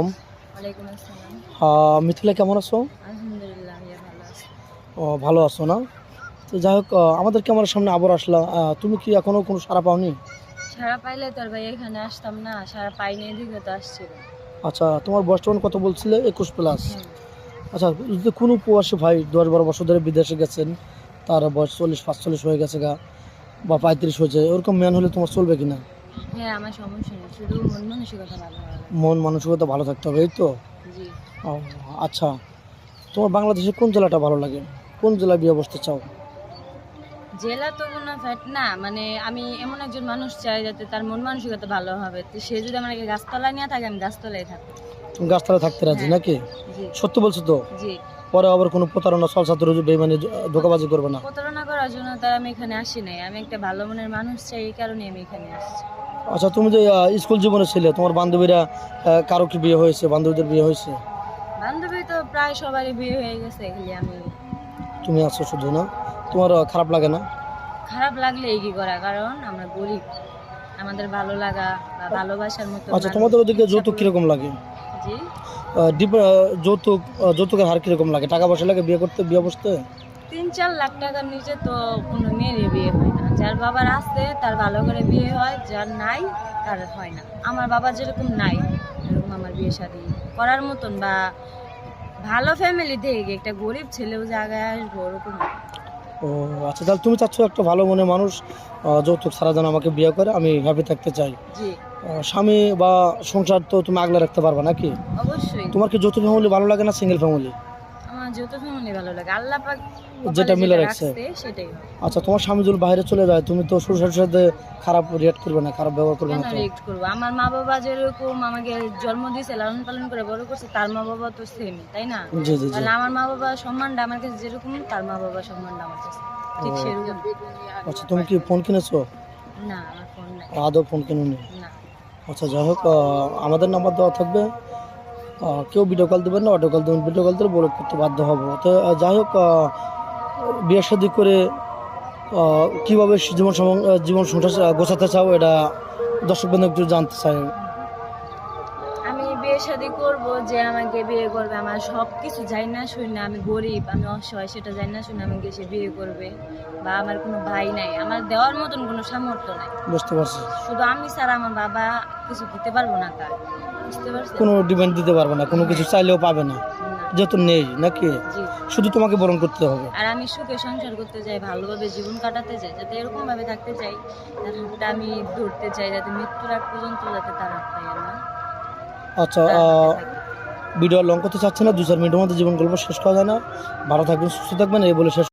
ওয়ালাইকুম আসসালাম। মিথিলা কেমন আছো? আলহামদুলিল্লাহ, ভালো আছি। ভালো আছো না? তো যাই হোক, আমাদের ক্যামেরার সামনে আবার আসলা। তুমি কি এখনো কোনো সাড়া পাওনি? সারা পাইলে তোর ভাই এখানে আসতাম না, সারা পাইনি এদিকে তো আসছিল। আচ্ছা, তোমার বয়সটা কত বলছিলে? 21+। হুম। আচ্ছা, যদি কোনো প্রবাসী ভাই 10-12 বছর ধরে বিদেশে গেছেন, তার বয়স 40-45 হয়ে গেছে গা, বা 35 হয়েছে, ওরকম ম্যান হলে তোমার চলবে কিনা? হ্যাঁ, আমার সমস্যা নেই, শুধু মন মানসিকতা ভালো হওয়া লাগবে। মন মানসিকতা ভালো থাকতে হবে, এই তো। জি। ও, আচ্ছা, তোমার বাংলাদেশের কোন জেলাটা ভালো লাগে? কোন জেলায় বিয়ে বসতে চাও? জেলা তো কোনো ফ্যাট না, মানে আমি এমন একজন মানুষ চাই যাতে তার মন মানসিকতা ভালো হবে, তো সে যদি আমাকে গাছতলায় নিয়ে থাকে আমি গাছতলায় থাকবো। তুমি গাছতলায় থাকতে রাজি হ্যাঁ। নাকি? জি। সত্যি বলছো তো? জি। পরে আবার কোনো প্রতারণা ছলচাতুরি বেইমানি ধোঁকাবাজি করবে না? প্রতারণা করার জন্য তার আমি এখানে আসি নাই, আমি একটা ভালো মনের মানুষ চাই, এই কারণে আমি এখানে আসছি। আচ্ছা, তুমি যে স্কুল জীবনে ছিলে, তোমার বান্ধবীরা কারো কি বিয়ে হয়েছে? বান্ধবীদের বিয়ে হয়েছে? বান্ধবী তো প্রায় সবারই বিয়ে হয়ে গেছে, খালি আমি। তুমি আছো শুধু না? তোমার খারাপ লাগে না? খারাপ লাগলে কি করা, কারণ আমরা গরিব, আমাদের ভালো লাগা বা ভালোবাসার মতো আচ্ছা, তোমাদের ওদিকে যৌতুক কিরকম লাগে? জি। যৌতুকের হার কিরকম লাগে? টাকা পয়সা লাগে বিয়ে করতে, বিয়ে বসতে? 3-4 লাখ টাকার নিচে তো কোনো মেয়েরই বিয়ে হয় না। যার বাবার আছে তার ভালো করে বিয়ে হয়, যার নাই তার হয় না। আমার বাবা যেরকম নাই, এরকম আমার বিয়ে শাদী করার মতন বা ভালো ফ্যামিলি থেকে একটা গরিব ছেলেও জায়গায় আসবো ওরকম না। ও আচ্ছা, তাহলে তুমি চাচ্ছ একটা ভালো মনের মানুষ যৌতুক ছাড়া যেন আমাকে বিয়ে করে, আমি হ্যাপি থাকতে চাই। জি। স্বামী বা সংসার তো তুমি আগলে রাখতে পারবে নাকি? অবশ্যই। তোমার কি যৌথ ফ্যামিলি ভালো লাগে না সিঙ্গেল ফ্যামিলি? আমার যৌথ ফ্যামিলি ভালো লাগে, আল্লাহ পাক যেটা কপালে মিলে যেটা রাখছে। রাখছে সেটাই হয়। আচ্ছা, তোমার স্বামী যদি বাইরে চলে যায়, তুমি তো শ্বশুরের সাথে খারাপ রিয়েক্ট করবে না, খারাপ ব্যবহার করবে কেন না তো? রিয়েক্ট করবো? আমার মা বাবা যেরকম আমাকে জন্ম দিয়েছে, লালন পালন করে বড় করছে, তার মা বাবা তো সেম, তাই না? জি জি জি। তাহলে আমার মা বাবা সম্মানটা আমার কাছে যেরকম, তার মা বাবা সম্মানটা আমার কাছে ঠিক ও, সেরকম। আচ্ছা, তুমি কি ফোন কিনেছো? না, আমার ফোন নাই। আদৌ ফোন কিনুনি? না। আচ্ছা, যাই হোক, আমাদের নাম্বার দেওয়া থাকবে। কেউ ভিডিও কল দেবেন না, অডিও কল দেবেন। ভিডিও কল দিলে ব্লক করতে বাধ্য হবো। তো যাই হোক, বিয়ে শাদী করে কীভাবে জীবন সংসার গোছাতে চাও, এটা দর্শক বন্ধু একটু জানতে চাই। আমি বিয়ে শাদী করবো, যে আমাকে বিয়ে করবে আমার সব কিছু যাই না শুনি না, আমি গরিব, আমি অসহায়, সেটা যাই না শুনে আমাকে সে বিয়ে করবে। বা আমার কোনো ভাই নাই, আমার দেওয়ার মতন কোনো সামর্থ্য নাই। বুঝতে পারছি। শুধু আমি ছাড়া আমার বাবা কিছু দিতে পারবো না তার, বুঝতে পারছেন? কোনো ডিমান্ড দিতে পারবে না, কোনো কিছু চাইলেও পাবে না, না। যেহেতু নেই নাকি? জি। শুধু তোমাকে বরণ করতে হবে। আর আমি সুখে সংসার করতে চাই, ভালোভাবে জীবন কাটাতে চাই, যাতে এরকম ভাবে থাকতে চাই, যার হাতটা আমি ধরতে চাই, যাতে মৃত্যুর আগ পর্যন্ত যাতে তার হাত পাই না। আচ্ছা, তার হাতে থাকি। ভিডিও লং করতে চাচ্ছে না, 2-4 মিনিটের মধ্যে জীবন গল্প শেষ করা যায় না। ভালো থাকবেন, সুস্থ থাকবেন, এই বলে শেষ।